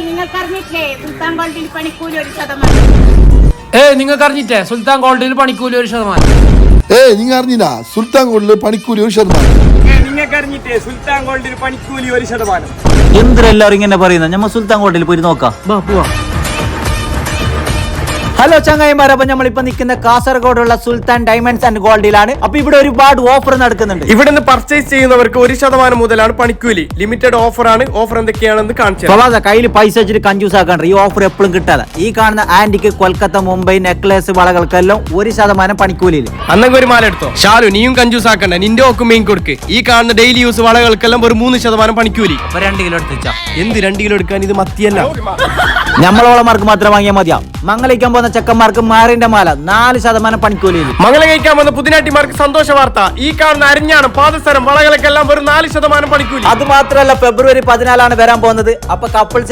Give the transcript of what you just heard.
നിങ്ങൾക്ക് അറിഞ്ഞിട്ടില്ലേ സുൽത്താൻ ഗോൾഡിൽ പണിക്കൂലി 1%? നിങ്ങൾക്ക് അറിഞ്ഞിട്ടേ സുൽത്താൻ ഗോൾഡിൽ പണിക്കൂലി 1%? നിങ്ങൾ അറിഞ്ഞില്ല സുൽത്താൻ ഗോൾഡിൽ പണിക്കൂലി 1%? നിങ്ങൾക്ക് അറിഞ്ഞിട്ടേ സുൽത്താൻ ഗോൾഡിൽ പണിക്കൂലി 1%? എന്തിനെല്ലാരും ഇങ്ങനെ പറയുന്നത്? നമ്മൾ സുൽത്താൻ ഗോൾഡിൽ പോയി നോക്കാം. ഹലോ ചങ്ങായിമാരെ, അപ്പൊ നമ്മളിപ്പോ നിൽക്കുന്ന കാസർഗോഡുള്ള സുൽത്താൻ ഡയമണ്ട്സ് ആൻഡ് ഗോൾഡിലാണ്. അപ്പൊ ഇവിടെ ഒരുപാട് ഓഫർ നടക്കുന്നുണ്ട്. ഇവിടെ നിന്ന് പർച്ചേസ് ചെയ്യുന്നവർക്ക് 1% മുതലാണ് പണിക്കൂലി. ലിമിറ്റഡ് ഓഫർ ആണ്. ഓഫർ എന്തൊക്കെയാണെന്ന് കാണിച്ചു. കയ്യിൽ പൈസ വെച്ചിട്ട് കഞ്ചൂസ് ആക്കാണ്ട്. ഈ ഓഫർ എപ്പോഴും കിട്ടാതെ. ഈ കാണുന്ന ആന്റിക്ക്, കൊൽക്കത്ത, മുംബൈ നെക്ലേസ് വളകൾക്കെല്ലാം 1% പണിക്കൂലിയിൽ. അന്നെങ്കിൽ ഒരു മാല എടുത്തോ. ഷാലു, നീയും കഞ്ചൂസ് ആക്കണ്ട. നിന്റെ ഓക്ക് മെയിൻ കൊടുക്ക്. ഈ കാണുന്ന ഡെയിലി യൂസ് വളകൾക്കെല്ലാം ഒരു 3% പണിക്കൂലി. 2 കിലോ എടുത്തിച്ചാ. എന്ത് 2 കിലോ എടുക്കാൻ? ഇത് മത്തിയല്ല. നമ്മളോളമാർക്ക് മാത്രം വാങ്ങിയാൽ മതിയാ. മംഗളിക്കാൻ പോകുന്ന ചെക്കന്മാർക്ക് മാറിന്റെ മാല 4% പണിക്കൂലിയിൽ. മംഗളം കഴിക്കാൻ വന്ന പുതിനാട്ടിമാർക്ക് സന്തോഷ വാർത്ത. ഈ കാണുന്ന അരിഞ്ഞാണ് പാദസരം വളകൾക്കെല്ലാം വെറും 4% പണിക്കൂലി. അത് മാത്രമല്ല, ഫെബ്രുവരി 14 വരാൻ പോകുന്നത്. അപ്പൊ കപ്പിൾസിന്